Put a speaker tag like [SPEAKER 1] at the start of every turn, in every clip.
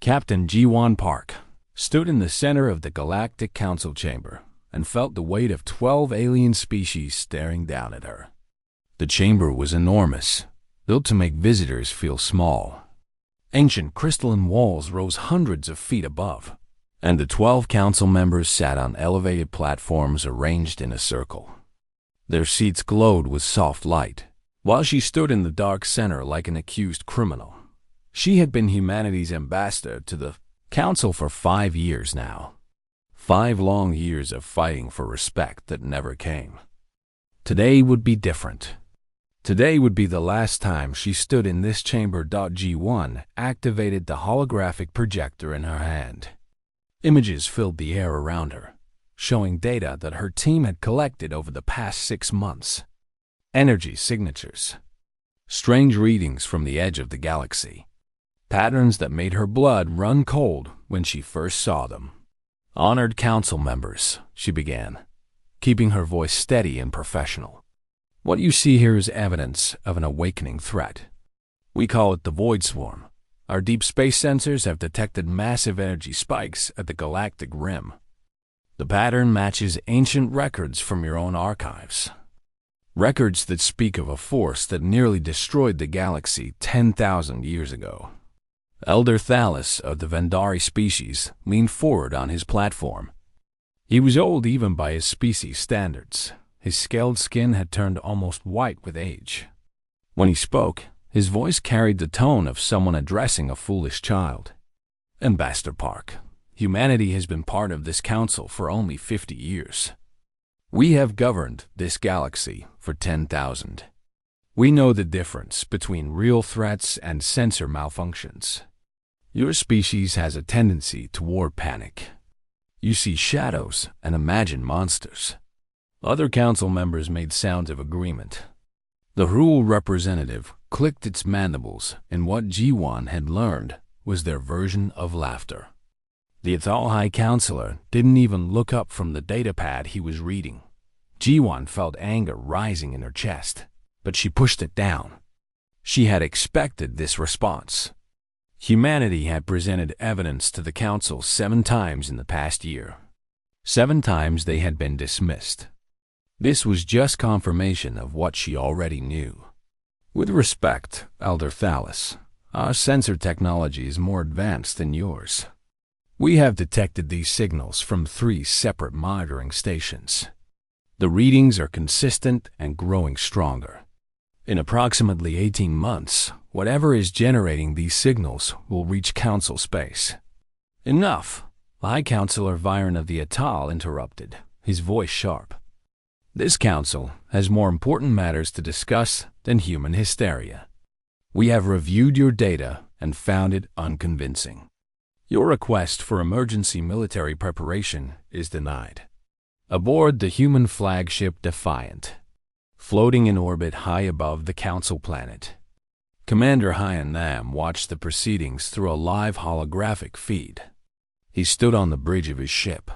[SPEAKER 1] Captain Ji-won Park stood in the center of the Galactic Council chamber and felt the weight of 12 alien species staring down at her. The chamber was enormous, built to make visitors feel small. Ancient crystalline walls rose hundreds of feet above, and the 12 council members sat on elevated platforms arranged in a circle. Their seats glowed with soft light, while she stood in the dark center like an accused criminal. She had been humanity's ambassador to the council for 5 years now. 5 long years of fighting for respect that never came. Today would be different. Today would be the last time she stood in this chamber. G1 activated the holographic projector in her hand. Images filled the air around her, showing data that her team had collected over the past 6 months. Energy signatures. Strange readings from the edge of the galaxy. Patterns that made her blood run cold when she first saw them. Honored council members, she began, keeping her voice steady and professional. What you see here is evidence of an awakening threat. We call it the Void Swarm. Our deep space sensors have detected massive energy spikes at the galactic rim. The pattern matches ancient records from your own archives. Records that speak of a force that nearly destroyed the galaxy 10,000 years ago. Elder Thalos of the Vendari species leaned forward on his platform. He was old even by his species standards. His scaled skin had turned almost white with age. When he spoke, his voice carried the tone of someone addressing a foolish child. Ambassador Park, humanity has been part of this council for only 50 years. We have governed this galaxy for 10,000. We know the difference between real threats and sensor malfunctions. Your species has a tendency toward panic. You see shadows and imagine monsters. Other council members made sounds of agreement. The Hrul representative clicked its mandibles in what G1 had learned was their version of laughter. The Athal High Counselor didn't even look up from the datapad he was reading. G1 felt anger rising in her chest, but she pushed it down. She had expected this response. Humanity had presented evidence to the council 7 times in the past year. 7 times they had been dismissed. This was just confirmation of what she already knew. With respect, Elder Thalos, our sensor technology is more advanced than yours. We have detected these signals from 3 separate monitoring stations. The readings are consistent and growing stronger. In approximately 18 months, whatever is generating these signals will reach council space. Enough, the High Counselor Viren of the Atal interrupted, his voice sharp. This council has more important matters to discuss than human hysteria. We have reviewed your data and found it unconvincing. Your request for emergency military preparation is denied. Aboard the human flagship Defiant, floating in orbit high above the council planet, Commander Hyan Nam watched the proceedings through a live holographic feed. He stood on the bridge of his ship,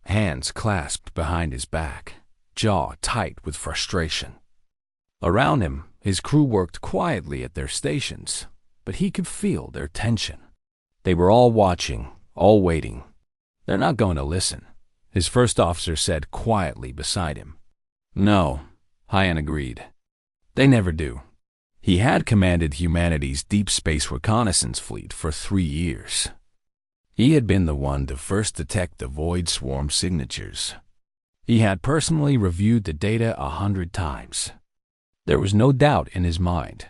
[SPEAKER 1] hands clasped behind his back, jaw tight with frustration. Around him, his crew worked quietly at their stations, but he could feel their tension. They were all watching, all waiting. They're not going to listen, his first officer said quietly beside him. No, Hyan agreed. They never do. He had commanded humanity's deep space reconnaissance fleet for 3 years. He had been the one to first detect the Void Swarm signatures. He had personally reviewed the data 100 times. There was no doubt in his mind.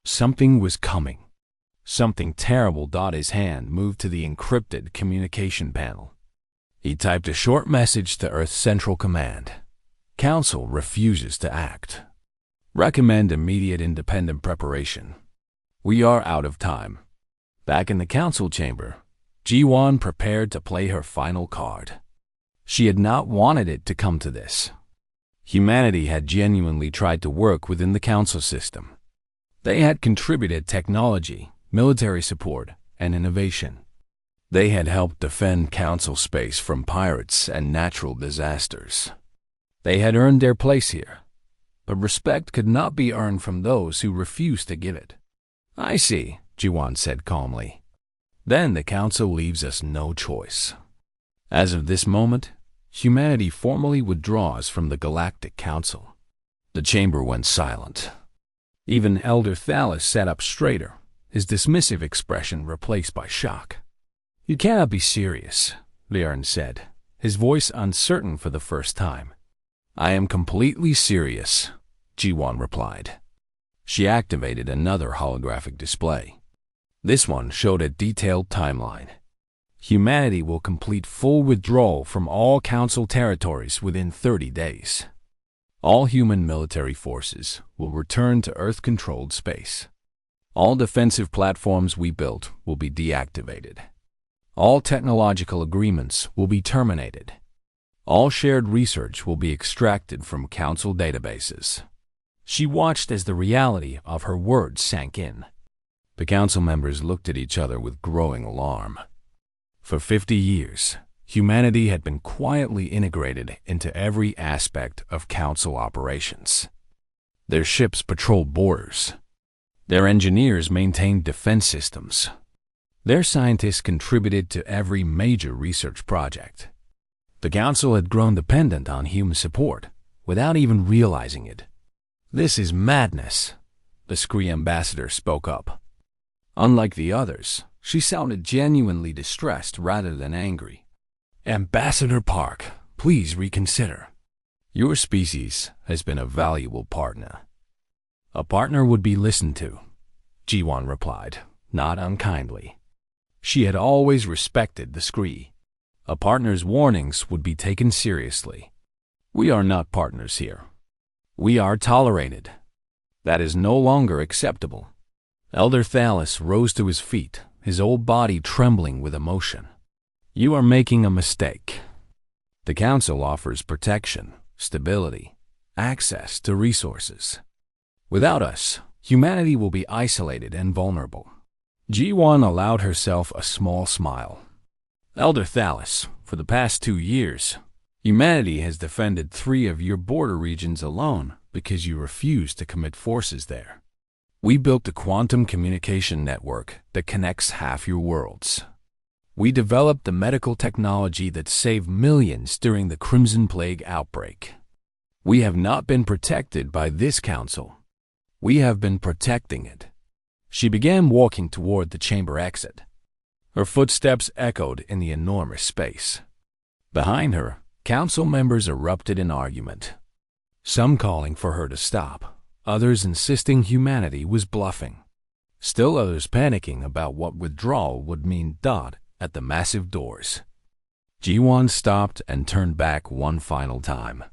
[SPEAKER 1] Something was coming. Something terrible. His hand moved to the encrypted communication panel. He typed a short message to Earth Central Command. Council refuses to act. Recommend immediate independent preparation. We are out of time. Back in the council chamber, Ji-won prepared to play her final card. She had not wanted it to come to this. Humanity had genuinely tried to work within the council system. They had contributed technology, military support, and innovation. They had helped defend council space from pirates and natural disasters. They had earned their place here, but respect could not be earned from those who refused to give it. I see, Ji-won said calmly. Then the Council leaves us no choice. As of this moment, humanity formally withdraws from the Galactic Council. The chamber went silent. Even Elder Thales sat up straighter, his dismissive expression replaced by shock. "You cannot be serious," Liren said, his voice uncertain for the first time. "I am completely serious," Ji-won replied. She activated another holographic display. This one showed a detailed timeline. Humanity will complete full withdrawal from all Council territories within 30 days. All human military forces will return to Earth-controlled space. All defensive platforms we built will be deactivated. All technological agreements will be terminated. All shared research will be extracted from Council databases. She watched as the reality of her words sank in. The Council members looked at each other with growing alarm. For 50 years, humanity had been quietly integrated into every aspect of Council operations. Their ships patrolled borders. Their engineers maintained defense systems. Their scientists contributed to every major research project. The Council had grown dependent on human support without even realizing it. "This is madness," the Scree ambassador spoke up. Unlike the others, she sounded genuinely distressed rather than angry. "Ambassador Park, please reconsider. Your species has been a valuable partner." "A partner would be listened to," Ji-won replied, not unkindly. She had always respected the Scree. A partner's warnings would be taken seriously. "We are not partners here. We are tolerated. That is no longer acceptable." Elder Thales rose to his feet, his whole body trembling with emotion. "You are making a mistake. The Council offers protection, stability, access to resources. Without us, humanity will be isolated and vulnerable." Ji-won allowed herself a small smile. "Elder Thales, for the past 2 years, humanity has defended 3 of your border regions alone because you refused to commit forces there. We built a quantum communication network that connects half your worlds. We developed the medical technology that saved millions during the Crimson Plague outbreak. We have not been protected by this Council. We have been protecting it." She began walking toward the chamber exit. Her footsteps echoed in the enormous space. Behind her, Council members erupted in argument. Some calling for her to stop, others insisting humanity was bluffing. Still others panicking about what withdrawal would mean. At the massive doors. Ji-won stopped and turned back one final time.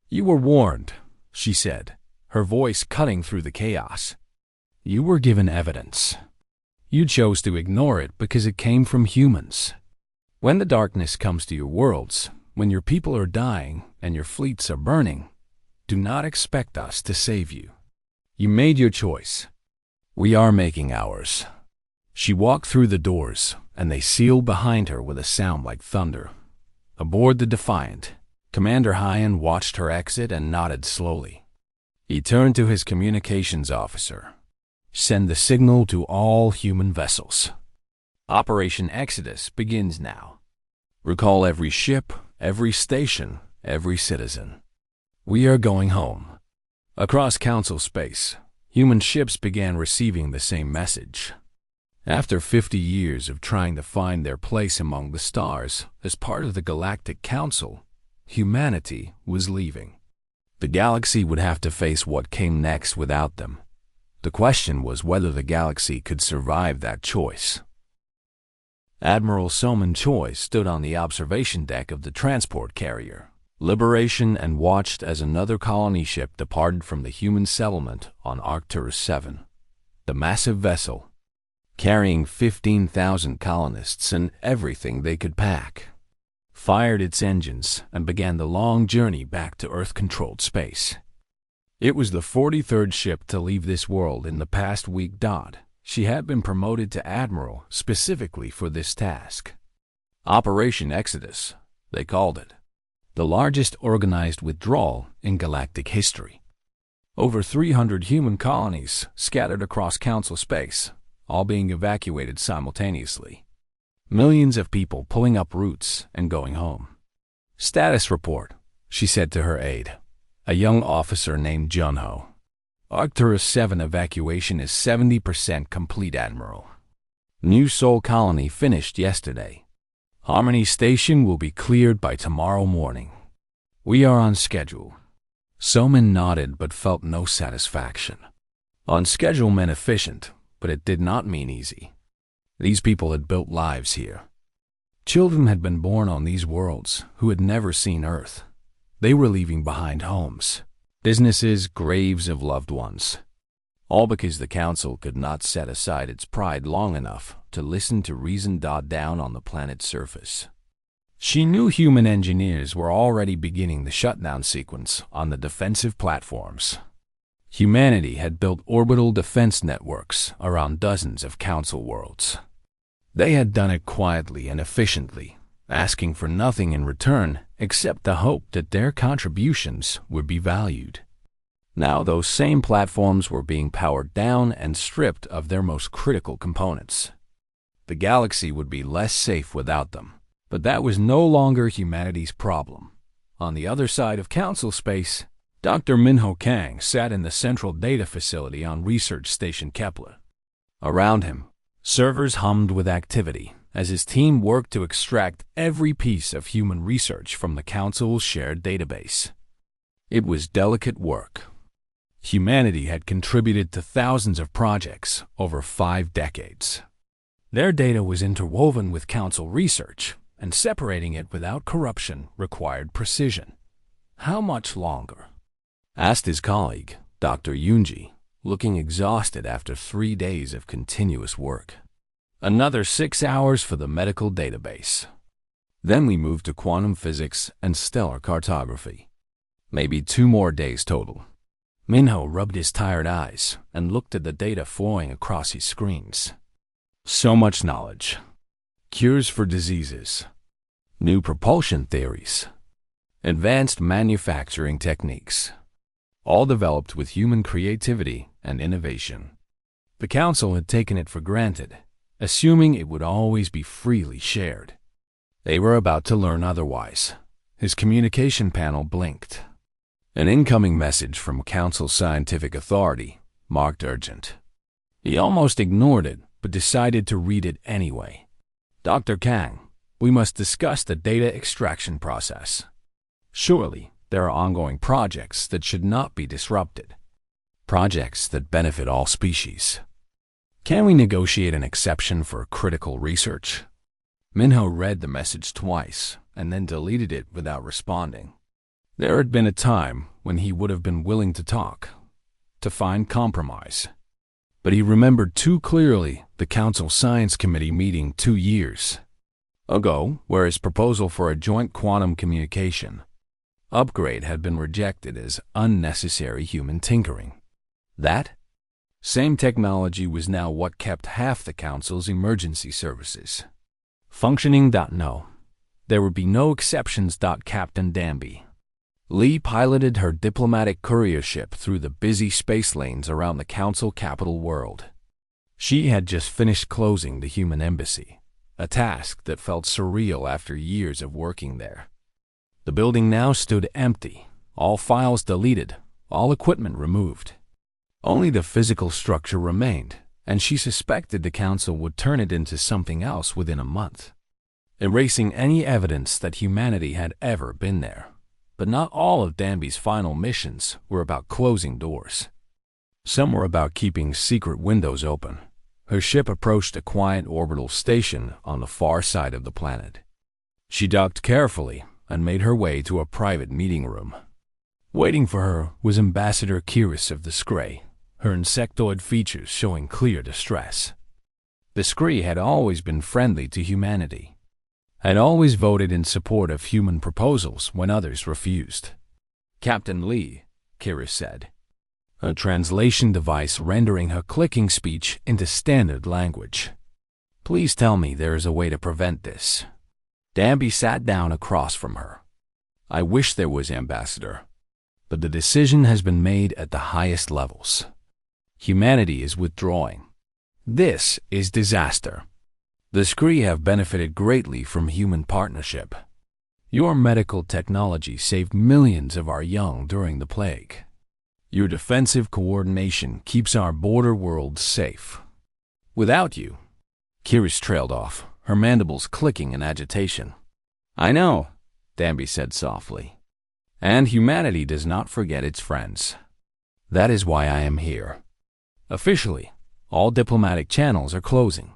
[SPEAKER 1] "You were warned," she said, her voice cutting through the chaos. "You were given evidence. You chose to ignore it because it came from humans. When the darkness comes to your worlds, when your people are dying and your fleets are burning, do not expect us to save you. You made your choice. We are making ours." She walked through the doors, and they sealed behind her with a sound like thunder. Aboard the Defiant, Commander Hyan watched her exit and nodded slowly. He turned to his communications officer. "Send the signal to all human vessels. Operation Exodus begins now. Recall every ship, every station, every citizen. We are going home." Across Council space, human ships began receiving the same message. After 50 years of trying to find their place among the stars as part of the Galactic Council, humanity was leaving. The galaxy would have to face what came next without them. The question was whether the galaxy could survive that choice. Admiral Soman Choi stood on the observation deck of the transport carrier, Liberation, and watched as another colony ship departed from the human settlement on Arcturus 7. The massive vessel, carrying 15,000 colonists and everything they could pack, fired its engines and began the long journey back to Earth-controlled space. It was the 43rd ship to leave this world in the past week. She had been promoted to Admiral specifically for this task. Operation Exodus, they called it. The largest organized withdrawal in galactic history. Over 300 human colonies scattered across Council space, all being evacuated simultaneously. Millions of people pulling up roots and going home. Status report, she said to her aide, a young officer named Junho. Arcturus 7 evacuation is 70% complete, Admiral. New Sol colony finished yesterday. Harmony Station will be cleared by tomorrow morning. We are on schedule. Soman nodded but felt no satisfaction. On schedule meant efficient, but it did not mean easy. These people had built lives here. Children had been born on these worlds who had never seen Earth. They were leaving behind homes, businesses, graves of loved ones. All because the Council could not set aside its pride long enough to listen to reason down on the planet's surface. She knew human engineers were already beginning the shutdown sequence on the defensive platforms. Humanity had built orbital defense networks around dozens of Council worlds. They had done it quietly and efficiently, asking for nothing in return except the hope that their contributions would be valued. Now those same platforms were being powered down and stripped of their most critical components. The galaxy would be less safe without them, but that was no longer humanity's problem. On the other side of Council space, Dr. Minho Kang sat in the central data facility on Research Station Kepler. Around him, servers hummed with activity as his team worked to extract every piece of human research from the Council's shared database. It was delicate work. Humanity had contributed to thousands of projects over 5 decades. Their data was interwoven with Council research, and separating it without corruption required precision. How much longer? Asked his colleague, Dr. Yunji, looking exhausted after 3 days of continuous work. Another 6 hours for the medical database. Then we moved to quantum physics and stellar cartography. Maybe 2 more days total. Minho rubbed his tired eyes and looked at the data flowing across his screens. So much knowledge. Cures for diseases. New propulsion theories. Advanced manufacturing techniques. All developed with human creativity and innovation. The Council had taken it for granted, assuming it would always be freely shared. They were about to learn otherwise. His communication panel blinked. An incoming message from Council Scientific Authority, marked urgent. He almost ignored it, but decided to read it anyway. Dr. Kang, we must discuss the data extraction process. Surely, there are ongoing projects that should not be disrupted. Projects that benefit all species. Can we negotiate an exception for critical research? Minho read the message twice and then deleted it without responding. There had been a time when he would have been willing to talk, to find compromise. But he remembered too clearly the Council Science Committee meeting 2 years ago, where his proposal for a joint quantum communication upgrade had been rejected as unnecessary human tinkering. That same technology was now what kept half the Council's emergency services functioning. No, there would be no exceptions. Captain Danby Lee piloted her diplomatic courier ship through the busy space lanes around the Council capital world. She had just finished closing the human embassy, a task that felt surreal after years of working there. The building now stood empty, all files deleted, all equipment removed. Only the physical structure remained, and she suspected the Council would turn it into something else within a month, erasing any evidence that humanity had ever been there. But not all of Danby's final missions were about closing doors. Some were about keeping secret windows open. Her ship approached a quiet orbital station on the far side of the planet. She docked carefully and made her way to a private meeting room. Waiting for her was Ambassador Kiris of the Scree, her insectoid features showing clear distress. The Scree had always been friendly to humanity, had always voted in support of human proposals when others refused. Captain Lee, Kiris said, a translation device rendering her clicking speech into standard language. Please tell me there is a way to prevent this. Danby sat down across from her. I wish there was, Ambassador, but the decision has been made at the highest levels. Humanity is withdrawing. This is disaster. The Scree have benefited greatly from human partnership. Your medical technology saved millions of our young during the plague. Your defensive coordination keeps our border world safe. Without you, Kiris trailed off, her mandibles clicking in agitation. I know, Danby said softly. And humanity does not forget its friends. That is why I am here. Officially, all diplomatic channels are closing.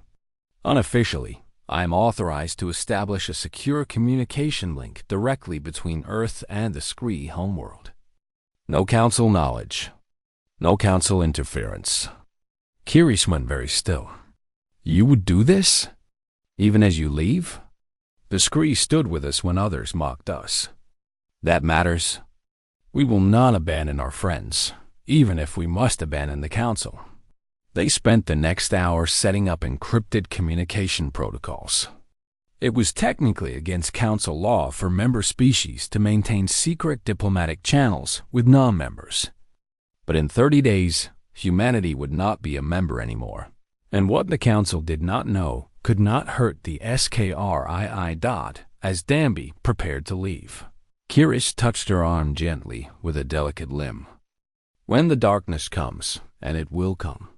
[SPEAKER 1] Unofficially, I am authorized to establish a secure communication link directly between Earth and the Scree homeworld. No council knowledge. No council interference. Kiris went very still. You would do this? Even as you leave? The Scree stood with us when others mocked us. That matters. We will not abandon our friends, even if we must abandon the council. They spent the next hour setting up encrypted communication protocols. It was technically against council law for member species to maintain secret diplomatic channels with non-members. But in 30 days, humanity would not be a member anymore. And what the council did not know could not hurt the SKRII. As Danby prepared to leave. Kiris touched her arm gently with a delicate limb. When the darkness comes, and it will come,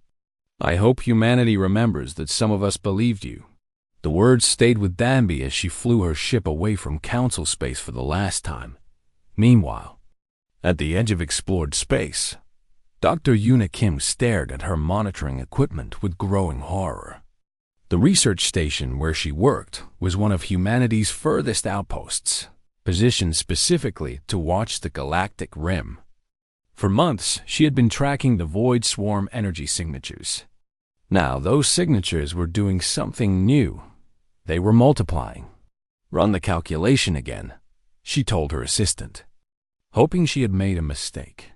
[SPEAKER 1] I hope humanity remembers that some of us believed you. The words stayed with Danby as she flew her ship away from council space for the last time. Meanwhile, at the edge of explored space, Dr. Yuna Kim stared at her monitoring equipment with growing horror. The research station where she worked was one of humanity's furthest outposts, positioned specifically to watch the galactic rim. For months, she had been tracking the Void Swarm energy signatures. Now, those signatures were doing something new. They were multiplying. Run the calculation again, she told her assistant. Hoping she had made a mistake,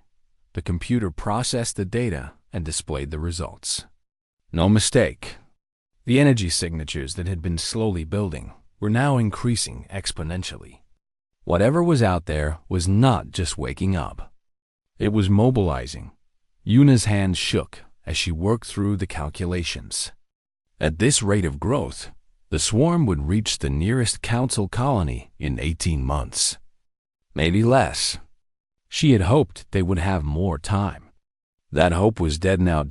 [SPEAKER 1] the computer processed the data and displayed the results. No mistake. The energy signatures that had been slowly building were now increasing exponentially. Whatever was out there was not just waking up. It was mobilizing. Yuna's hand shook as she worked through the calculations. At this rate of growth, the swarm would reach the nearest council colony in 18 months. Maybe less. She had hoped they would have more time. That hope was dead now.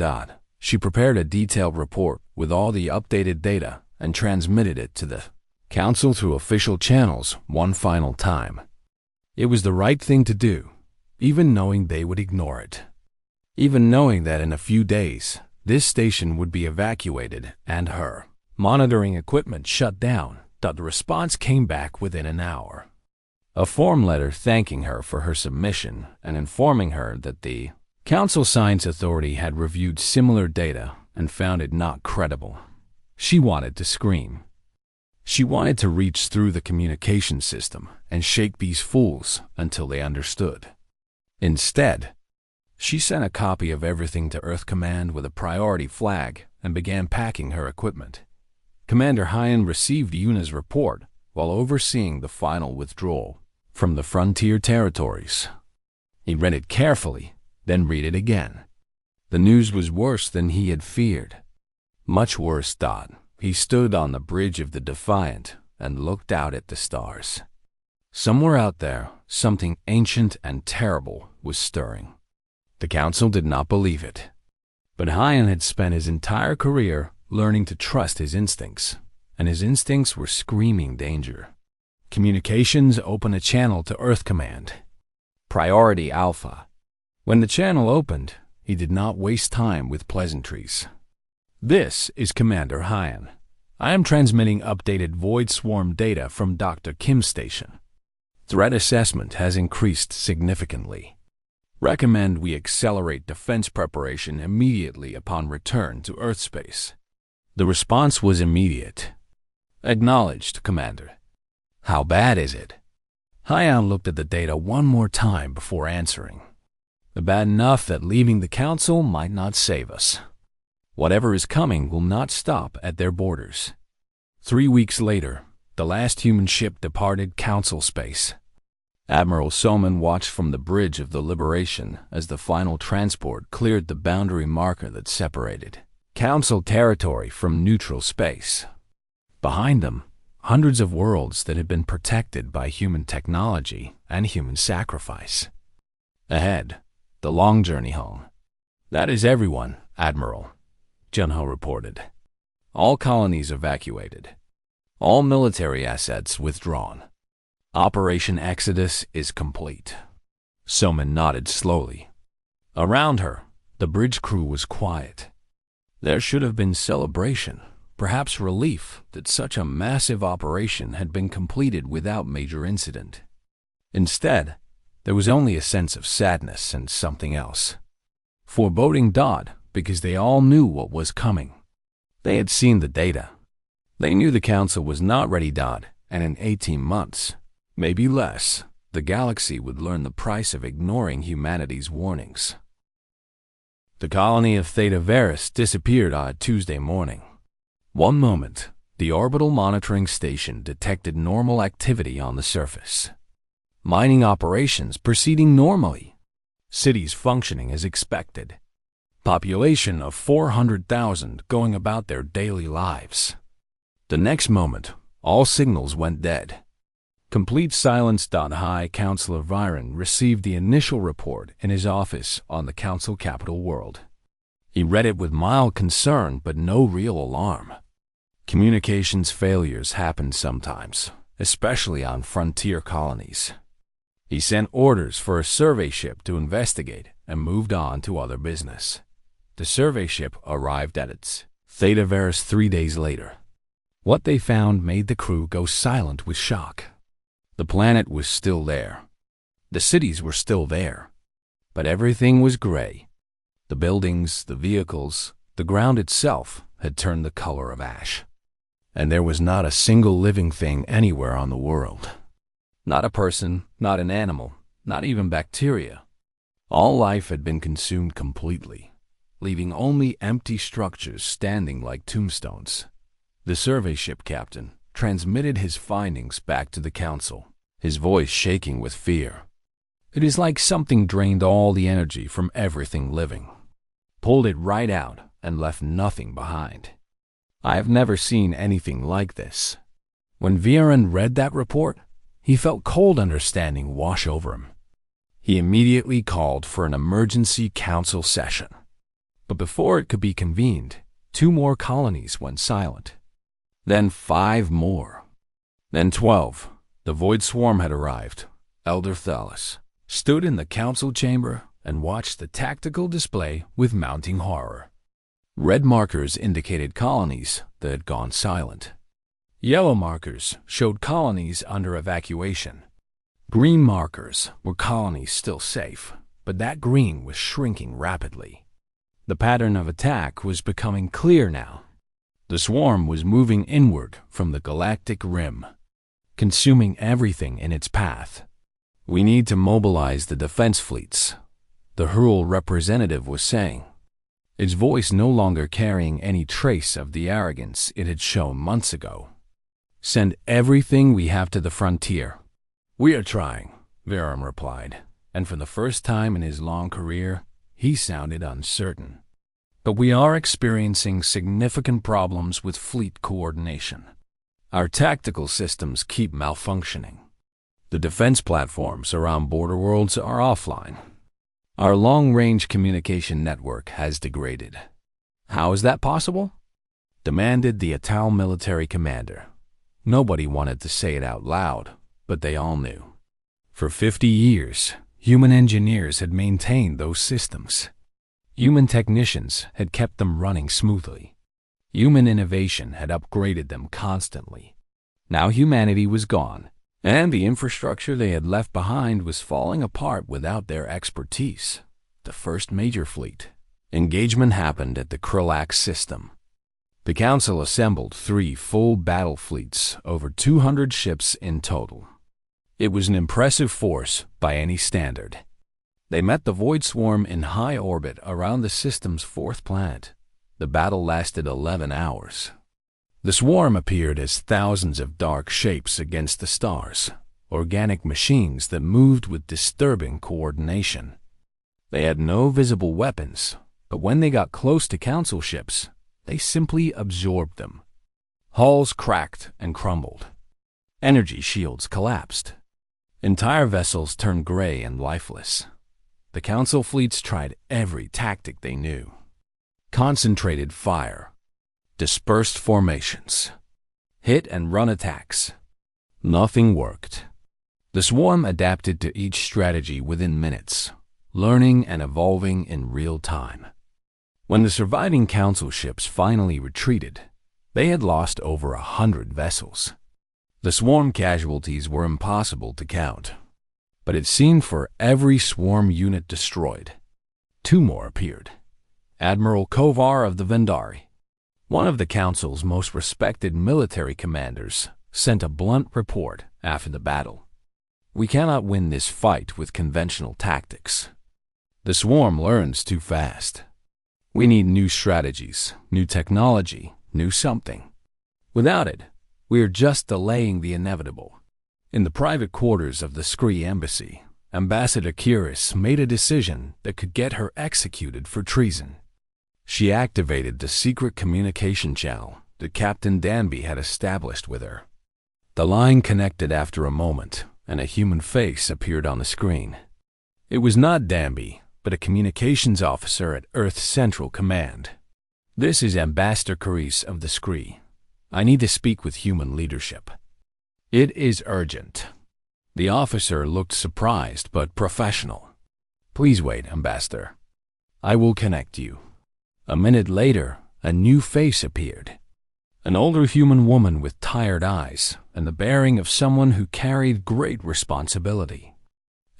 [SPEAKER 1] She prepared a detailed report with all the updated data and transmitted it to the council through official channels one final time. It was the right thing to do, even knowing they would ignore it. Even knowing that in a few days, this station would be evacuated and her monitoring equipment shut down. The response came back within an hour. A form letter thanking her for her submission and informing her that the Council Science Authority had reviewed similar data and found it not credible. She wanted to scream. She wanted to reach through the communication system and shake these fools until they understood. Instead, she sent a copy of everything to Earth Command with a priority flag and began packing her equipment. Commander Hyan received Yuna's report while overseeing the final withdrawal from the frontier territories. He read it carefully, then read it again. The news was worse than he had feared. Much worse. He stood on the bridge of the Defiant and looked out at the stars. Somewhere out there, something ancient and terrible was stirring. The council did not believe it. But Hyan had spent his entire career learning to trust his instincts, and his instincts were screaming danger. Communications open a channel to Earth Command. Priority Alpha. When the channel opened, he did not waste time with pleasantries. This is Commander Hyan. I am transmitting updated Void Swarm data from Dr. Kim's station. Threat assessment has increased significantly. Recommend we accelerate defense preparation immediately upon return to Earth space. The response was immediate. Acknowledged, Commander. How bad is it? Hyan looked at the data one more time before answering. Bad enough that leaving the council might not save us. Whatever is coming will not stop at their borders. 3 weeks later, the last human ship departed council space. Admiral Soman watched from the bridge of the Liberation as the final transport cleared the boundary marker that separated council territory from neutral space. Behind them, hundreds of worlds that had been protected by human technology and human sacrifice. Ahead, the long journey home. "That is everyone, Admiral," Junho reported. "All colonies evacuated. All military assets withdrawn. Operation Exodus is complete." Soman nodded slowly. Around her, the bridge crew was quiet. There should have been celebration, perhaps relief that such a massive operation had been completed without major incident. Instead, there was only a sense of sadness and something else. Foreboding dawed because they all knew what was coming. They had seen the data. They knew the Council was not ready, and in 18 months, maybe less, the galaxy would learn the price of ignoring humanity's warnings. The colony of Theta Veris disappeared on Tuesday morning. One moment, the orbital monitoring station detected normal activity on the surface. Mining operations proceeding normally. Cities functioning as expected. Population of 400,000 going about their daily lives. The next moment, all signals went dead. Complete silence. High Counselor Viren received the initial report in his office on the Council capital world. He read it with mild concern but no real alarm. Communications failures happened sometimes, especially on frontier colonies. He sent orders for a survey ship to investigate and moved on to other business. The survey ship arrived at its Theta Veris 3 days later. What they found made the crew go silent with shock. The planet was still there. The cities were still there. But everything was gray. The buildings, the vehicles, the ground itself had turned the color of ash. And there was not a single living thing anywhere on the world. Not a person, not an animal, not even bacteria. All life had been consumed completely, leaving only empty structures standing like tombstones. The survey ship captain transmitted his findings back to the Council, his voice shaking with fear. "It is like something drained all the energy from everything living, pulled it right out and left nothing behind. I have never seen anything like this." When Viren read that report, he felt cold understanding wash over him. He immediately called for an emergency council session. But before it could be convened, 2 more colonies went silent. Then 5 more. Then 12. The Void Swarm had arrived. Elder Thalos stood in the council chamber and watched the tactical display with mounting horror. Red markers indicated colonies that had gone silent. Yellow markers showed colonies under evacuation. Green markers were colonies still safe, but that green was shrinking rapidly. The pattern of attack was becoming clear now. The swarm was moving inward from the galactic rim, consuming everything in its path. "We need to mobilize the defense fleets," the Hurl representative was saying, its voice no longer carrying any trace of the arrogance it had shown months ago. "Send everything we have to the frontier." "We are trying," Viren replied, and for the first time in his long career, he sounded uncertain. "But we are experiencing significant problems with fleet coordination. Our tactical systems keep malfunctioning. The defense platforms around border worlds are offline. Our long-range communication network has degraded." "How is that possible?" demanded the Atal military commander. Nobody wanted to say it out loud, but they all knew. For 50 years, human engineers had maintained those systems. Human technicians had kept them running smoothly. Human innovation had upgraded them constantly. Now humanity was gone, and the infrastructure they had left behind was falling apart without their expertise. The first major fleet engagement happened at the Krillak system. The Council assembled 3 full battle fleets, over 200 ships in total. It was an impressive force by any standard. They met the Void Swarm in high orbit around the system's 4th planet. The battle lasted 11 hours. The swarm appeared as thousands of dark shapes against the stars, organic machines that moved with disturbing coordination. They had no visible weapons, but when they got close to Council ships, they simply absorbed them. Hulls cracked and crumbled. Energy shields collapsed. Entire vessels turned gray and lifeless. The Council fleets tried every tactic they knew. Concentrated fire, dispersed formations, hit and run attacks. Nothing worked. The swarm adapted to each strategy within minutes, learning and evolving in real time. When the surviving Council ships finally retreated, they had lost over 100 vessels. The swarm casualties were impossible to count, but it seemed for every swarm unit destroyed, 2 more appeared. Admiral Kovar of the Vendari, one of the Council's most respected military commanders, sent a blunt report after the battle. We cannot win this fight with conventional tactics. The swarm learns too fast. We need new strategies, new technology, new something. Without it, we are just delaying the inevitable. In the private quarters of the Scree embassy, Ambassador Kiris made a decision that could get her executed for treason. She activated the secret communication channel that Captain Danby had established with her. The line connected after a moment, and a human face appeared on the screen. It was not Danby, but a communications officer at Earth Central Command. "This is Ambassador Kiris of the Scree. I need to speak with human leadership. It is urgent." The officer looked surprised but professional. "Please wait, Ambassador. I will connect you." A minute later, a new face appeared. An older human woman with tired eyes and the bearing of someone who carried great responsibility.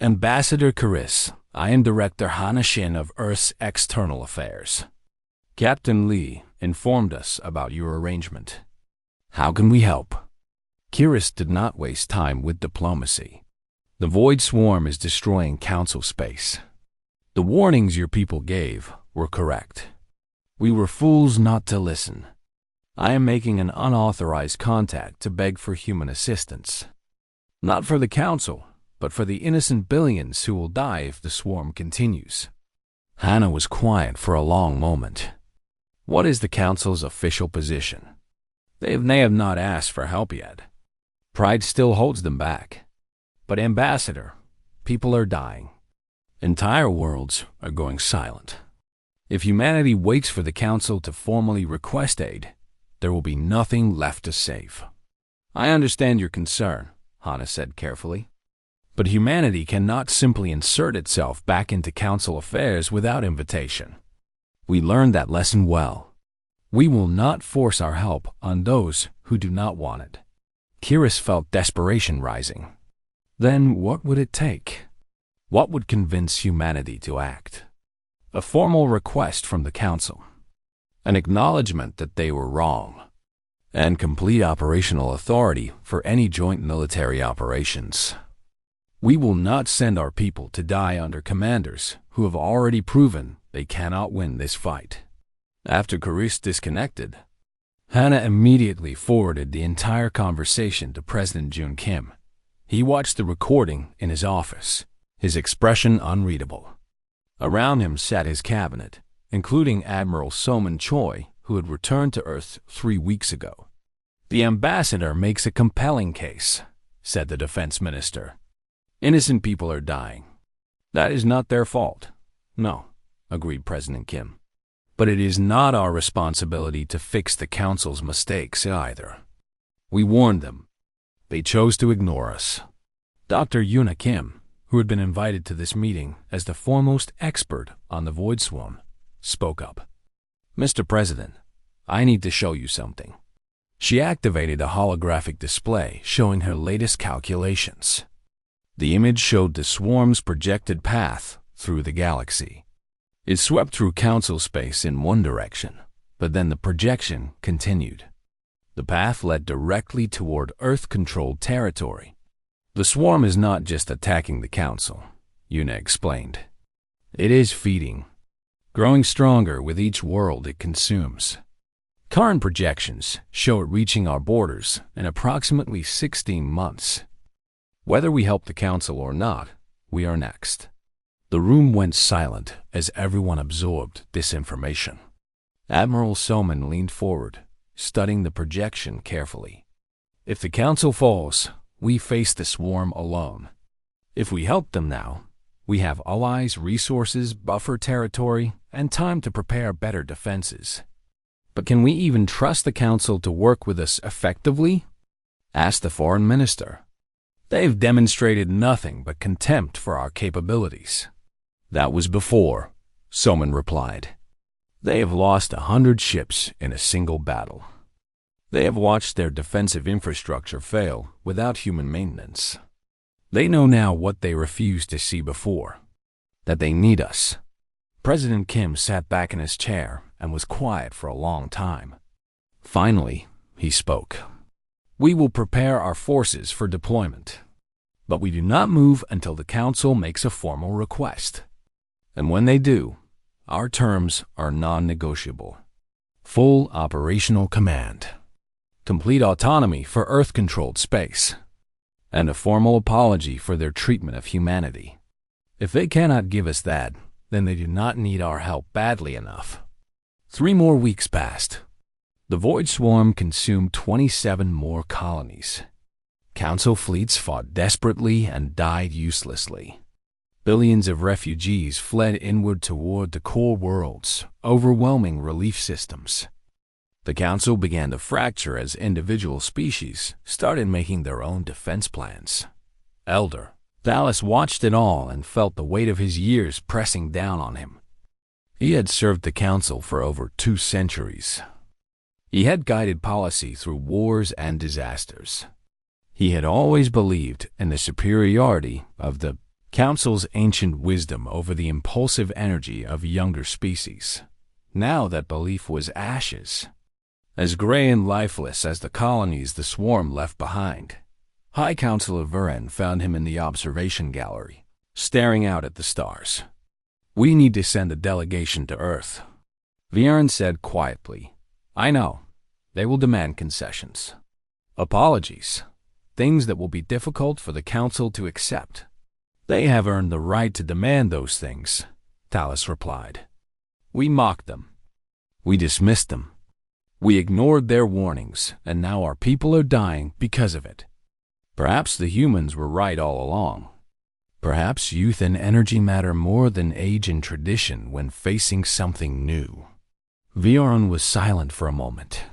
[SPEAKER 1] "Ambassador Kiris, I am Director Hana Shin of Earth's External Affairs. Captain Lee informed us about your arrangement. How can we help?" Kiris did not waste time with diplomacy. "The Void Swarm is destroying Council space. The warnings your people gave were correct. We were fools not to listen. I am making an unauthorized contact to beg for human assistance. Not for the Council, but for the innocent billions who will die if the swarm continues." Hannah was quiet for a long moment. "What is the Council's official position?" They have not asked for help yet. Pride still holds them back. "But Ambassador, people are dying. Entire worlds are going silent. If humanity waits for the Council to formally request aid, there will be nothing left to save." "I understand your concern," Hana said carefully. "But humanity cannot simply insert itself back into Council affairs without invitation. We learned that lesson well. We will not force our help on those who do not want it." Kiris felt desperation rising. Then what would it take? What would convince humanity to act? A formal request from the Council. An acknowledgement that they were wrong. And complete operational authority for any joint military operations. We will not send our people to die under commanders who have already proven they cannot win this fight. After Kiris disconnected, Hannah immediately forwarded the entire conversation to President Jun Kim. He watched the recording in his office, his expression unreadable. Around him sat his cabinet, including Admiral Soman Choi, who had returned to Earth 3 weeks ago. "The ambassador makes a compelling case," said the defense minister. "Innocent people are dying. That is not their fault." "No," agreed President Kim. "But it is not our responsibility to fix the Council's mistakes either. We warned them. They chose to ignore us." Dr. Yuna Kim, who had been invited to this meeting as the foremost expert on the Void Swarm, spoke up. "Mr. President, I need to show you something." She activated a holographic display showing her latest calculations. The image showed the swarm's projected path through the galaxy. It swept through Council space in one direction, but then the projection continued. The path led directly toward Earth-controlled territory. "The swarm is not just attacking the Council," Yuna explained. "It is feeding, growing stronger with each world it consumes. Current projections show it reaching our borders in approximately 16 months. Whether we help the Council or not, we are next." The room went silent as everyone absorbed this information. Admiral Soman leaned forward, studying the projection carefully. If the council falls, we face the swarm alone. If we help them now, we have allies, resources, buffer territory, and time to prepare better defenses. But can we even trust the council to work with us effectively? Asked the foreign minister. They've demonstrated nothing but contempt for our capabilities. That was before, Soman replied. They have lost 100 ships in a single battle. They have watched their defensive infrastructure fail without human maintenance. They know now what they refused to see before, that they need us. President Kim sat back in his chair and was quiet for a long time. Finally, he spoke. We will prepare our forces for deployment, but we do not move until the council makes a formal request. And when they do, our terms are non-negotiable. Full operational command, complete autonomy for Earth-controlled space, and a formal apology for their treatment of humanity. If they cannot give us that, then they do not need our help badly enough. 3 more weeks passed. The Void Swarm consumed 27 more colonies. Council fleets fought desperately and died uselessly. Billions of refugees fled inward toward the core world's overwhelming relief systems. The Council began to fracture as individual species started making their own defense plans. Elder Dallas watched it all and felt the weight of his years pressing down on him. He had served the Council for over 2 centuries. He had guided policy through wars and disasters. He had always believed in the superiority of the Council's ancient wisdom over the impulsive energy of younger species. Now that belief was ashes. As gray and lifeless as the colonies the swarm left behind. High Counselor Viren found him in the observation gallery, staring out at the stars. We need to send a delegation to Earth. Viren said quietly. I know. They will demand concessions. Apologies. Things that will be difficult for the Council to accept. They have earned the right to demand those things, Talus replied. We mocked them. We dismissed them. We ignored their warnings, and now our people are dying because of it. Perhaps the humans were right all along. Perhaps youth and energy matter more than age and tradition when facing something new. Viren was silent for a moment.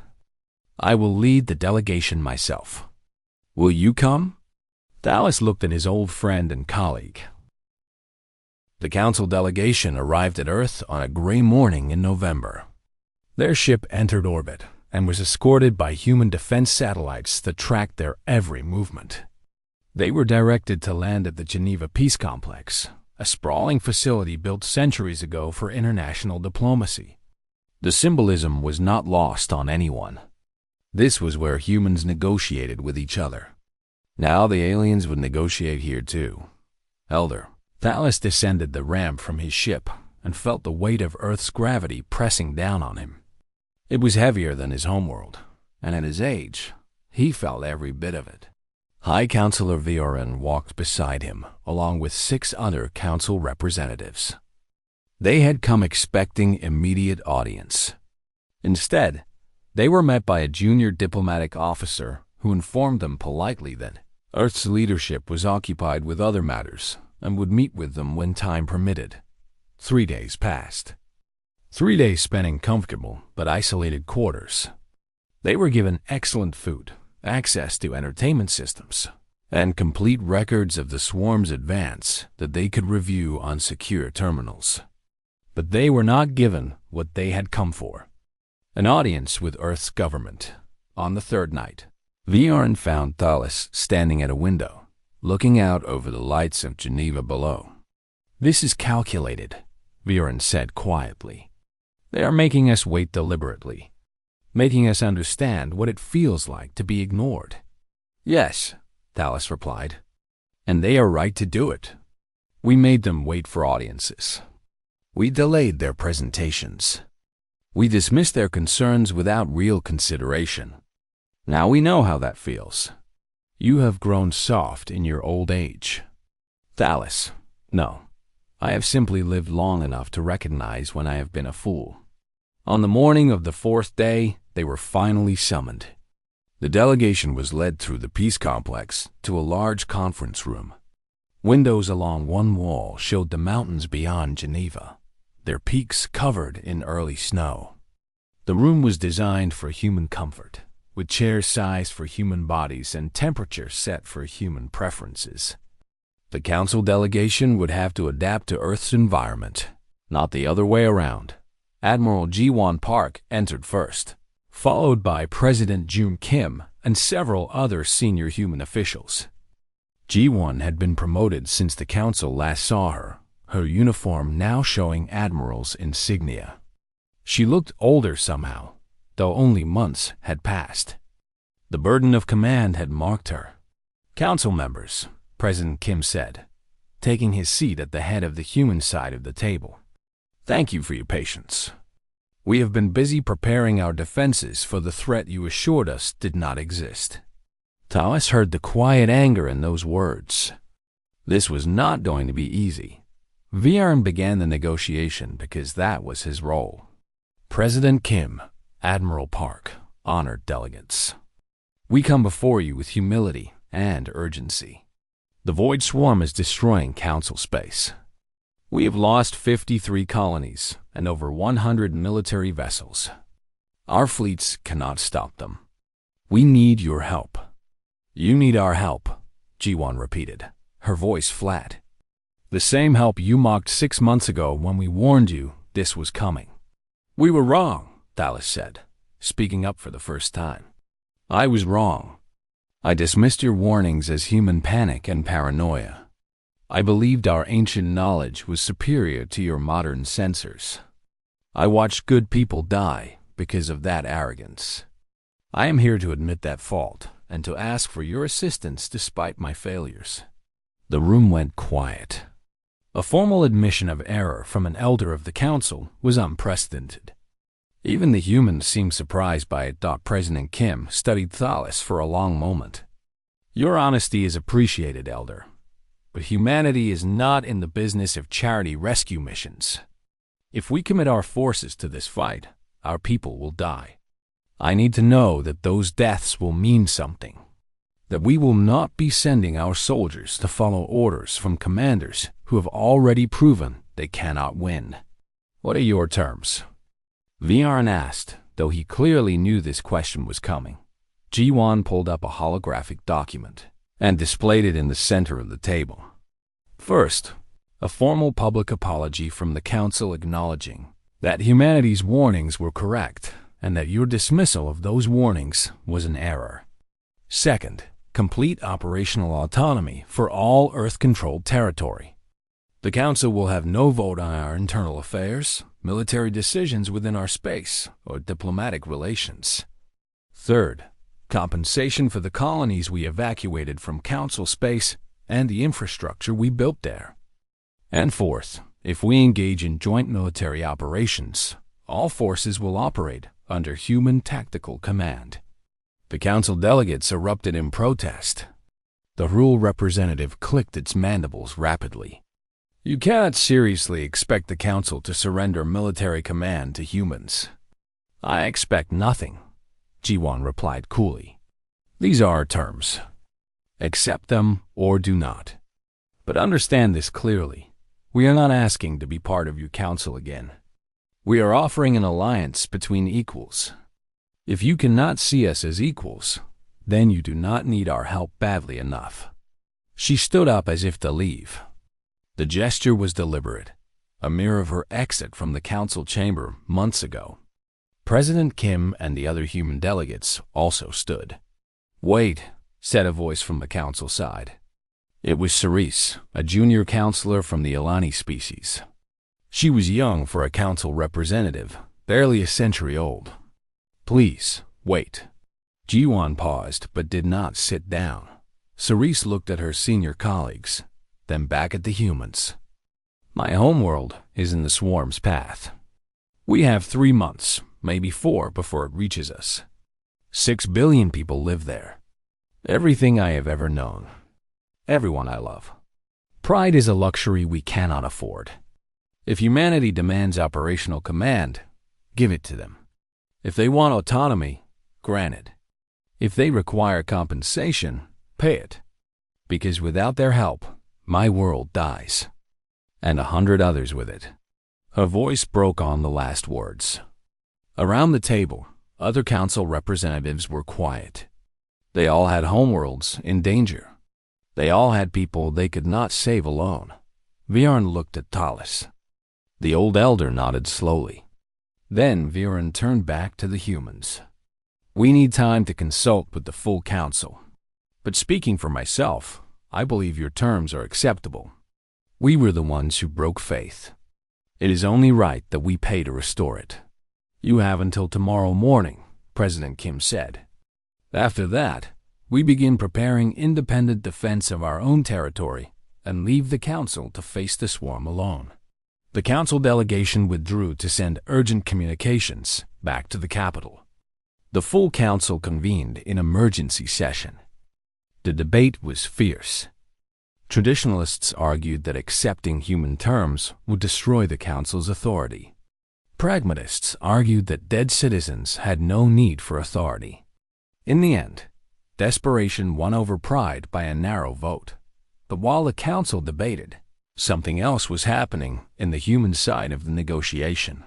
[SPEAKER 1] I will lead the delegation myself. Will you come? Dallas looked at his old friend and colleague. The Council delegation arrived at Earth on a gray morning in November. Their ship entered orbit and was escorted by human defense satellites that tracked their every movement. They were directed to land at the Geneva Peace Complex, a sprawling facility built centuries ago for international diplomacy. The symbolism was not lost on anyone. This was where humans negotiated with each other. Now the aliens would negotiate here too. Elder Dallas descended the ramp from his ship and felt the weight of Earth's gravity pressing down on him. It was heavier than his homeworld, and at his age, he felt every bit of it. High Counselor Viren walked beside him, along with 6 other council representatives. They had come expecting immediate audience. Instead, they were met by a junior diplomatic officer who informed them politely that Earth's leadership was occupied with other matters and would meet with them when time permitted. 3 days passed. 3 days spent in comfortable but isolated quarters. They were given excellent food, access to entertainment systems, and complete records of the swarm's advance that they could review on secure terminals. But they were not given what they had come for. An audience with Earth's government. On the 3rd night, Viren found Thales standing at a window, looking out over the lights of Geneva below. This is calculated, Viren said quietly. They are making us wait deliberately, making us understand what it feels like to be ignored. Yes, Thales replied, and they are right to do it. We made them wait for audiences. We delayed their presentations. We dismissed their concerns without real consideration. Now we know how that feels. You have grown soft in your old age. Thales, no. I have simply lived long enough to recognize when I have been a fool. On the morning of the 4th day, they were finally summoned. The delegation was led through the Peace Complex to a large conference room. Windows along one wall showed the mountains beyond Geneva, their peaks covered in early snow. The room was designed for human comfort, with chairs sized for human bodies and temperature set for human preferences. The council delegation would have to adapt to Earth's environment, not the other way around. Admiral Ji-won Park entered first, followed by President Jun Kim and several other senior human officials. Ji-won had been promoted since the council last saw her, her uniform now showing admiral's insignia. She looked older somehow, though only months had passed. The burden of command had marked her. "Council members," President Kim said, taking his seat at the head of the human side of the table. "Thank you for your patience. We have been busy preparing our defenses for the threat you assured us did not exist." Taoist heard the quiet anger in those words. This was not going to be easy. Viren began the negotiation because that was his role. President Kim, Admiral Park, honored delegates. "We come before you with humility and urgency. The Void Swarm is destroying council space. We have lost 53 colonies and over 100 military vessels. Our fleets cannot stop them. We need your help." "You need our help," Ji-won repeated, her voice flat. "The same help you mocked 6 months ago when we warned you this was coming." "We were wrong," Dallas said, speaking up for the first time. "I was wrong. I dismissed your warnings as human panic and paranoia. I believed our ancient knowledge was superior to your modern sensors. I watched good people die because of that arrogance. I am here to admit that fault and to ask for your assistance despite my failures." The room went quiet. A formal admission of error from an elder of the council was unprecedented. Even the humans seemed surprised by it. President Kim studied Thalis for a long moment. "Your honesty is appreciated, Elder. But humanity is not in the business of charity rescue missions. If we commit our forces to this fight, our people will die. I need to know that those deaths will mean something, that we will not be sending our soldiers to follow orders from commanders who have already proven they cannot win." "What are your terms?" Viren asked, though he clearly knew this question was coming. Ji-won pulled up a holographic document and displayed it in the center of the table. "First, a formal public apology from the council acknowledging that humanity's warnings were correct and that your dismissal of those warnings was an error. Second, complete operational autonomy for all Earth-controlled territory. The Council will have no vote on our internal affairs, military decisions within our space, or diplomatic relations. Third, compensation for the colonies we evacuated from Council space and the infrastructure we built there. And fourth, if we engage in joint military operations, all forces will operate under human tactical command." The council delegates erupted in protest. The rule representative clicked its mandibles rapidly. "You cannot seriously expect the council to surrender military command to humans." "I expect nothing," Ji-won replied coolly. "These are our terms. Accept them or do not. But understand this clearly. We are not asking to be part of your council again. We are offering an alliance between equals. If you cannot see us as equals, then you do not need our help badly enough." She stood up as if to leave. The gesture was deliberate, a mirror of her exit from the council chamber months ago. President Kim and the other human delegates also stood. "Wait," said a voice from the council side. It was Cerise, a junior counselor from the Alani species. She was young for a council representative, barely a century old. "Please, wait." Ji-won paused but did not sit down. Cerise looked at her senior colleagues, then back at the humans. "My homeworld is in the swarm's path. We have 3 months, maybe 4, before it reaches us. 6 billion people live there. Everything I have ever known. Everyone I love. Pride is a luxury we cannot afford. If humanity demands operational command, give it to them. If they want autonomy, granted. If they require compensation, pay it. Because without their help, my world dies. And 100 others with it. Her voice broke on the last words. Around the table, other council representatives were quiet. They all had homeworlds in danger. They all had people they could not save alone. Viorn looked at Talus. The old elder nodded slowly. Then Viren turned back to the humans. We need time to consult with the full council. But speaking for myself, I believe your terms are acceptable. We were the ones who broke faith. It is only right that we pay to restore it. You have until tomorrow morning, President Kim said. After that, we begin preparing independent defense of our own territory and leave the council to face the swarm alone. The council delegation withdrew to send urgent communications back to the capital. The full council convened in emergency session. The debate was fierce. Traditionalists argued that accepting human terms would destroy the council's authority. Pragmatists argued that dead citizens had no need for authority. In the end, desperation won over pride by a narrow vote. But while the council debated, something else was happening in the human side of the negotiation.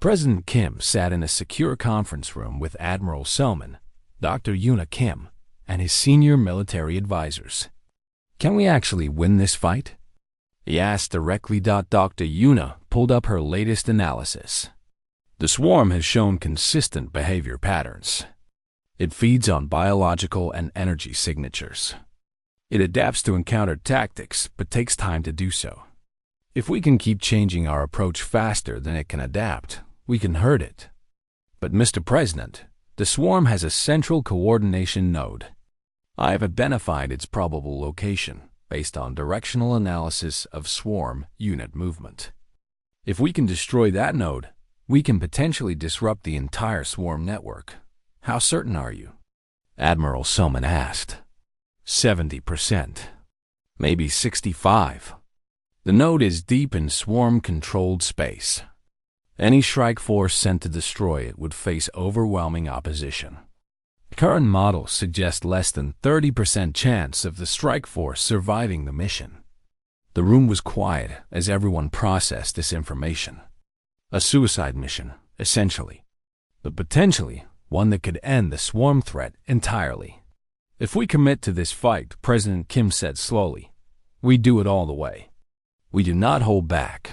[SPEAKER 1] President Kim sat in a secure conference room with Admiral Selman, Dr. Yuna Kim, and his senior military advisors. Can we actually win this fight? He asked directly. Dr. Yuna pulled up her latest analysis. The swarm has shown consistent behavior patterns. It feeds on biological and energy signatures. It adapts to encounter tactics, but takes time to do so. If we can keep changing our approach faster than it can adapt, we can hurt it. But Mr. President, the swarm has a central coordination node. I have identified its probable location based on directional analysis of swarm unit movement. If we can destroy that node, we can potentially disrupt the entire swarm network. How certain are you? Admiral Selman asked. 70%. Maybe 65%. The node is deep in swarm-controlled space. Any strike force sent to destroy it would face overwhelming opposition. Current models suggest less than 30% chance of the strike force surviving the mission. The room was quiet as everyone processed this information. A suicide mission, essentially. But potentially one that could end the swarm threat entirely. If we commit to this fight, President Kim said slowly, we do it all the way. We do not hold back.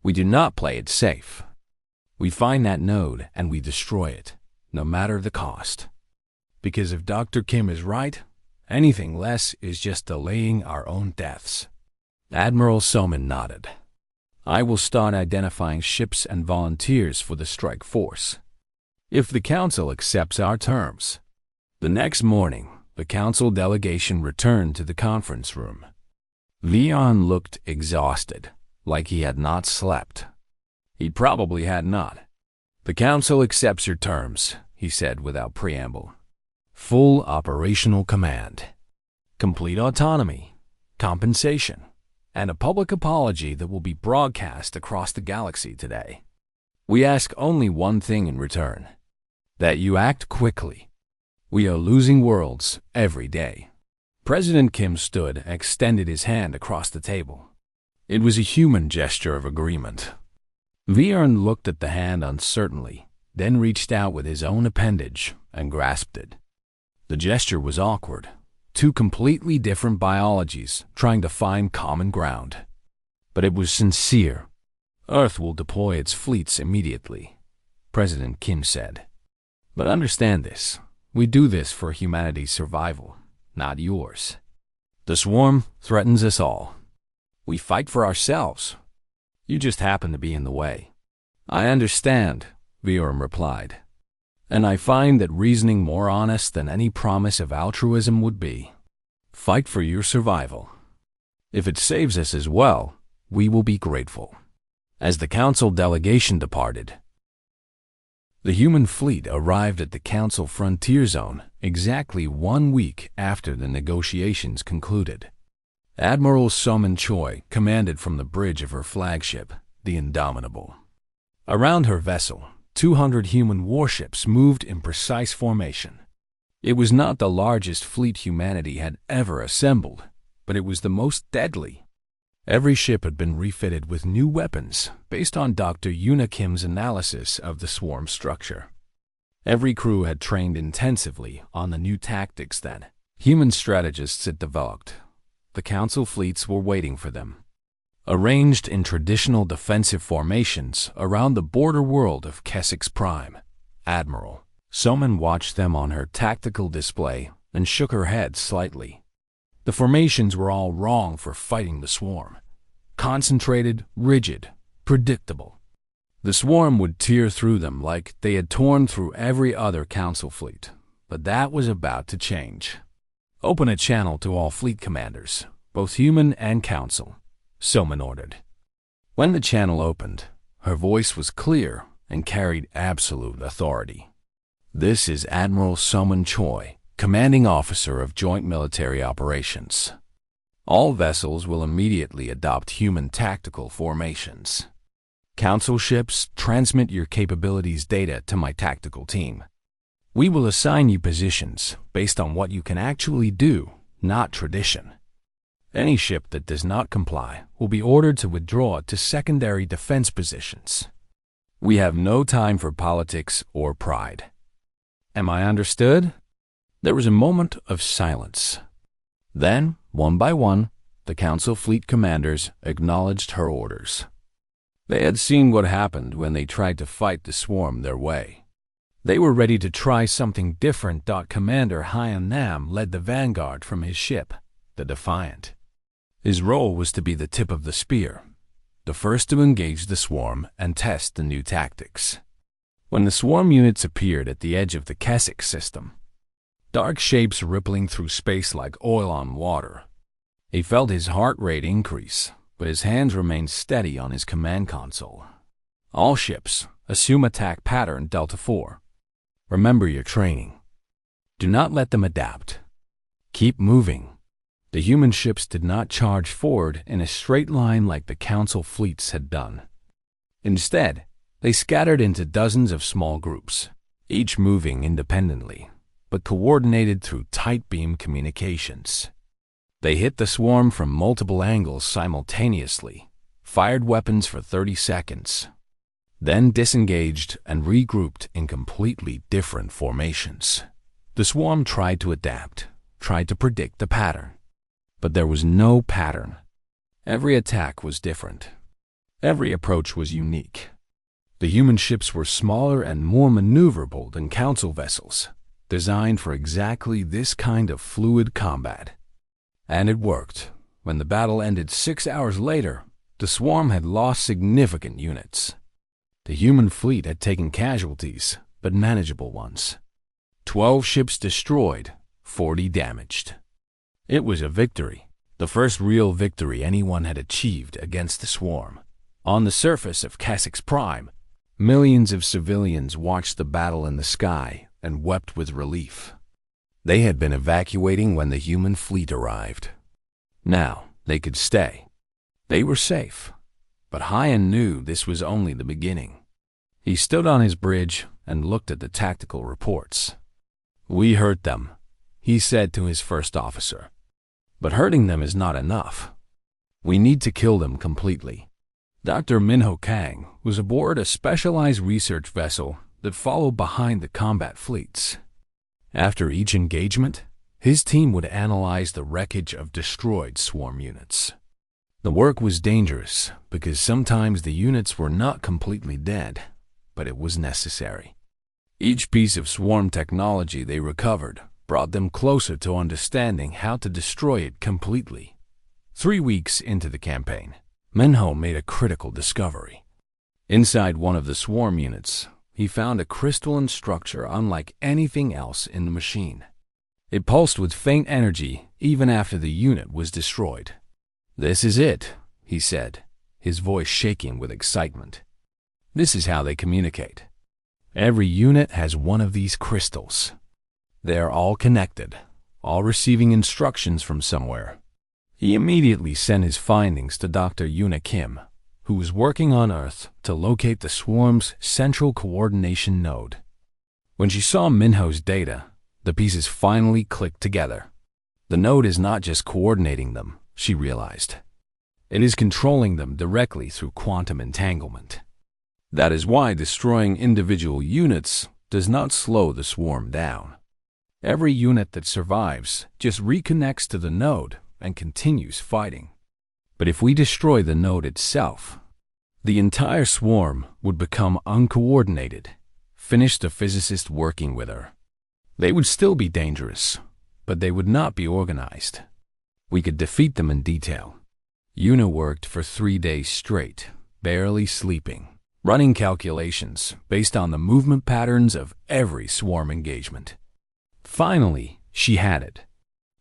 [SPEAKER 1] We do not play it safe. We find that node and we destroy it, no matter the cost. Because if Dr. Kim is right, anything less is just delaying our own deaths. Admiral Selman nodded. I will start identifying ships and volunteers for the strike force. If the council accepts our terms. The next morning, the council delegation returned to the conference room. Leon looked exhausted, like he had not slept. He probably had not. The council accepts your terms, he said without preamble. Full operational command, complete autonomy, compensation, and a public apology that will be broadcast across the galaxy today. We ask only one thing in return, that you act quickly. We are losing worlds every day. President Kim stood and extended his hand across the table. It was a human gesture of agreement. Viorn looked at the hand uncertainly, then reached out with his own appendage and grasped it. The gesture was awkward. Two completely different biologies trying to find common ground. But it was sincere. Earth will deploy its fleets immediately, President Kim said. But understand this. We do this for humanity's survival, not yours. The swarm threatens us all. We fight for ourselves. You just happen to be in the way. I understand, Viorn replied. And I find that reasoning more honest than any promise of altruism would be. Fight for your survival. If it saves us as well, we will be grateful. As the council delegation departed, the human fleet arrived at the council frontier zone exactly 1 week after the negotiations concluded. Admiral Soman Choi commanded from the bridge of her flagship, the Indomitable. Around her vessel, 200 human warships moved in precise formation. It was not the largest fleet humanity had ever assembled, but it was the most deadly. Every ship had been refitted with new weapons based on Dr. Yuna Kim's analysis of the swarm structure. Every crew had trained intensively on the new tactics that human strategists had developed. The Council fleets were waiting for them, arranged in traditional defensive formations around the border world of Kessex Prime. Admiral Soman watched them on her tactical display and shook her head slightly. The formations were all wrong for fighting the swarm. Concentrated, rigid, predictable. The swarm would tear through them like they had torn through every other Council fleet, but that was about to change. Open a channel to all fleet commanders, both human and Council, Soman ordered. When the channel opened, her voice was clear and carried absolute authority. This is Admiral Soman Choi, Commanding Officer of Joint Military Operations. All vessels will immediately adopt human tactical formations. Council ships, transmit your capabilities data to my tactical team. We will assign you positions based on what you can actually do, not tradition. Any ship that does not comply will be ordered to withdraw to secondary defense positions. We have no time for politics or pride. Am I understood? There was a moment of silence. Then, one by one, the Council fleet commanders acknowledged her orders. They had seen what happened when they tried to fight the swarm their way. They were ready to try something different. Commander Hyan Nam led the vanguard from his ship, the Defiant. His role was to be the tip of the spear, the first to engage the swarm and test the new tactics. When the swarm units appeared at the edge of the Kessex system, dark shapes rippling through space like oil on water, he felt his heart rate increase, but his hands remained steady on his command console. All ships, assume attack pattern Delta 4. Remember your training. Do not let them adapt. Keep moving. The human ships did not charge forward in a straight line like the Council fleets had done. Instead, they scattered into dozens of small groups, each moving independently, but coordinated through tight beam communications. They hit the swarm from multiple angles simultaneously, fired weapons for 30 seconds, then disengaged and regrouped in completely different formations. The swarm tried to adapt, tried to predict the pattern, but there was no pattern. Every attack was different. Every approach was unique. The human ships were smaller and more maneuverable than Council vessels, designed for exactly this kind of fluid combat. And it worked. When the battle ended 6 hours later, the swarm had lost significant units. The human fleet had taken casualties, but manageable ones. 12 ships destroyed, 40 damaged. It was a victory, the first real victory anyone had achieved against the swarm. On the surface of Kessex Prime, millions of civilians watched the battle in the sky and wept with relief. They had been evacuating when the human fleet arrived. Now they could stay. They were safe. But Hyan knew this was only the beginning. He stood on his bridge and looked at the tactical reports. "We hurt them," he said to his first officer. "But hurting them is not enough. We need to kill them completely." Dr. Minho Kang was aboard a specialized research vessel that followed behind the combat fleets. After each engagement, his team would analyze the wreckage of destroyed swarm units. The work was dangerous because sometimes the units were not completely dead, but it was necessary. Each piece of swarm technology they recovered brought them closer to understanding how to destroy it completely. 3 weeks into the campaign, Minho made a critical discovery. Inside one of the swarm units, he found a crystalline structure unlike anything else in the machine. It pulsed with faint energy even after the unit was destroyed. "This is it," he said, his voice shaking with excitement. "This is how they communicate. Every unit has one of these crystals. They're all connected, all receiving instructions from somewhere." He immediately sent his findings to Dr. Yuna Kim, who was working on Earth to locate the swarm's central coordination node. When she saw Minho's data, the pieces finally clicked together. The node is not just coordinating them, she realized. It is controlling them directly through quantum entanglement. That is why destroying individual units does not slow the swarm down. Every unit that survives just reconnects to the node and continues fighting. But if we destroy the node itself, the entire swarm would become uncoordinated, finished the physicist working with her. They would still be dangerous, but they would not be organized. We could defeat them in detail. Yuna worked for 3 days straight, barely sleeping, running calculations based on the movement patterns of every swarm engagement. Finally, she had it.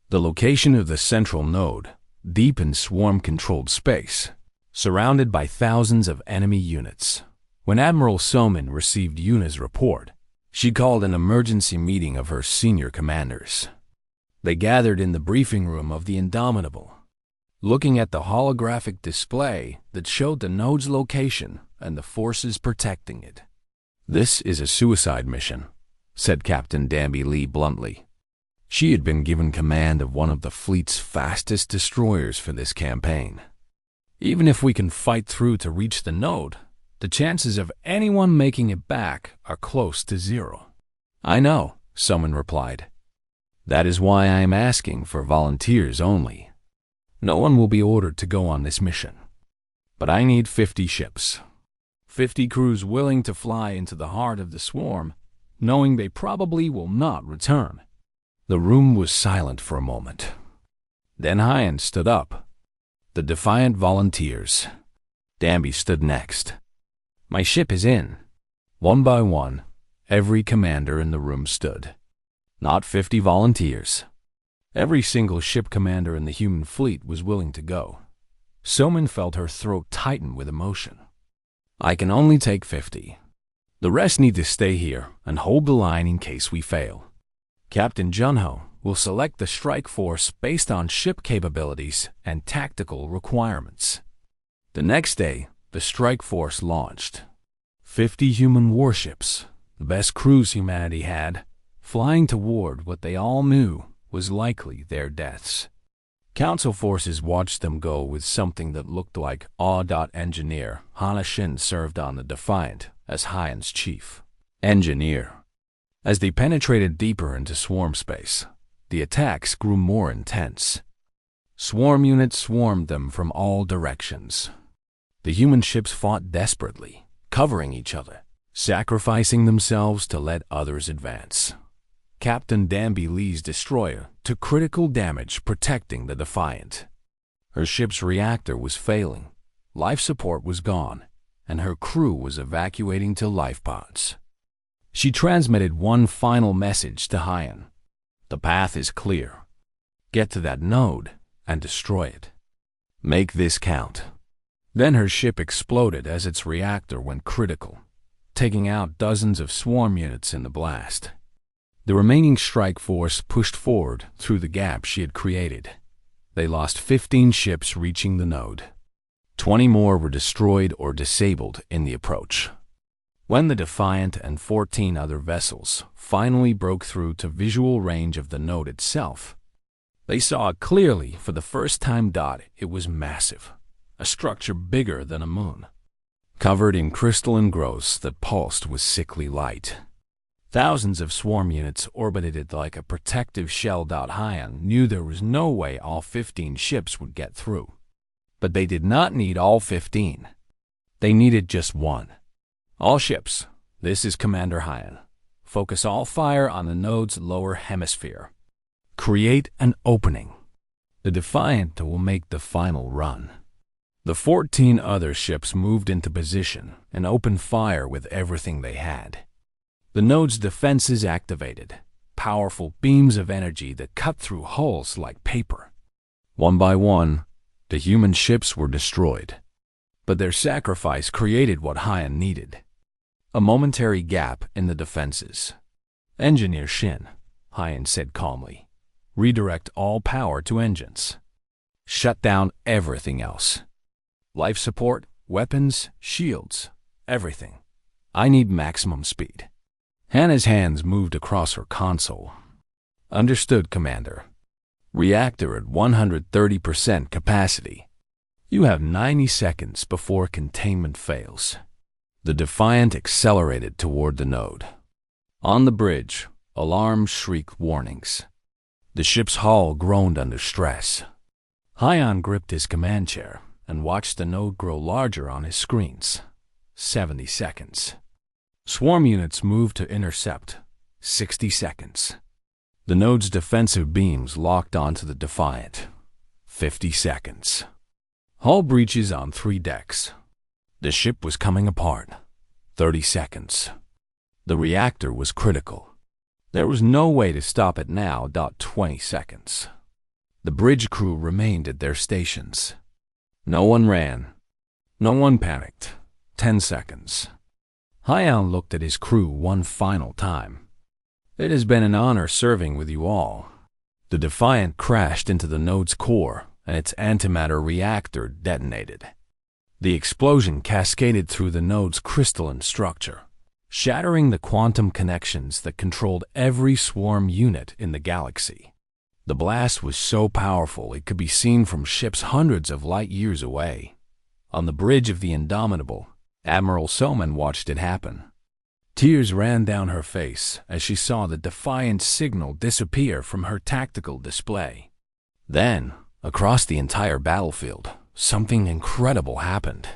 [SPEAKER 1] The location of the central node, deep in swarm-controlled space, surrounded by thousands of enemy units. When Admiral Somin received Yuna's report, she called an emergency meeting of her senior commanders. They gathered in the briefing room of the Indomitable, looking at the holographic display that showed the node's location and the forces protecting it. "This is a suicide mission," said Captain Danby Lee bluntly. She had been given command of one of the fleet's fastest destroyers for this campaign. "Even if we can fight through to reach the node, the chances of anyone making it back are close to zero." "I know," someone replied. "That is why I am asking for volunteers only. No one will be ordered to go on this mission. But I need 50 ships. 50 crews willing to fly into the heart of the swarm, knowing they probably will not return." The room was silent for a moment. Then Hyan stood up. The defiant volunteers. Danby stood next. "My ship is in." One by one, every commander in the room stood. Not 50 volunteers. Every single ship commander in the human fleet was willing to go. Somin felt her throat tighten with emotion. "I can only take 50. The rest need to stay here and hold the line in case we fail. Captain Junho will select the strike force based on ship capabilities and tactical requirements." The next day, the strike force launched. 50 human warships, the best crews humanity had, flying toward what they all knew was likely their deaths. Council forces watched them go with something that looked like Engineer Hana Shin served on the Defiant as Hyan's chief engineer. As they penetrated deeper into swarm space, the attacks grew more intense. Swarm units swarmed them from all directions. The human ships fought desperately, covering each other, sacrificing themselves to let others advance. Captain Danby Lee's destroyer took critical damage protecting the Defiant. Her ship's reactor was failing, life support was gone, and her crew was evacuating to life pods. She transmitted one final message to Hyan. "The path is clear. Get to that node and destroy it. Make this count." Then her ship exploded as its reactor went critical, taking out dozens of swarm units in the blast. The remaining strike force pushed forward through the gap she had created. They lost 15 ships reaching the node. 20 more were destroyed or disabled in the approach. When the Defiant and 14 other vessels finally broke through to visual range of the node itself, they saw it clearly for the first time. It was massive, a structure bigger than a moon, covered in crystalline growths that pulsed with sickly light. Thousands of swarm units orbited it like a protective shell. Hyan knew there was no way all 15 ships would get through. But they did not need all 15. They needed just one. "All ships, this is Commander Hyan. Focus all fire on the node's lower hemisphere. Create an opening. The Defiant will make the final run." The 14 other ships moved into position and opened fire with everything they had. The node's defenses activated, powerful beams of energy that cut through hulls like paper. One by one, the human ships were destroyed. But their sacrifice created what Hyan needed: a momentary gap in the defenses. "Engineer Shin," Hyan said calmly, "redirect all power to engines. Shut down everything else. Life support, weapons, shields, everything. I need maximum speed. Hannah's hands moved across her console. Understood, Commander. Reactor at 130% capacity. You have 90 seconds before containment fails. The Defiant accelerated toward the node. On the bridge, alarms shrieked warnings. The ship's hull groaned under stress. Hyon gripped his command chair and watched the node grow larger on his screens. 70 seconds. Swarm units moved to intercept. 60 seconds. The node's defensive beams locked onto the Defiant. 50 seconds. Hull breaches on 3 decks. The ship was coming apart. 30 seconds. The reactor was critical. There was no way to stop it now. 20 seconds. The bridge crew remained at their stations. No one ran. No one panicked. 10 seconds. Hyon looked at his crew one final time. It has been an honor serving with you all. The Defiant crashed into the node's core, and its antimatter reactor detonated. The explosion cascaded through the node's crystalline structure, shattering the quantum connections that controlled every swarm unit in the galaxy. The blast was so powerful it could be seen from ships hundreds of light years away. On the bridge of the Indomitable, Admiral Soman watched it happen. Tears ran down her face as she saw the Defiant signal disappear from her tactical display. Then, across the entire battlefield, something incredible happened.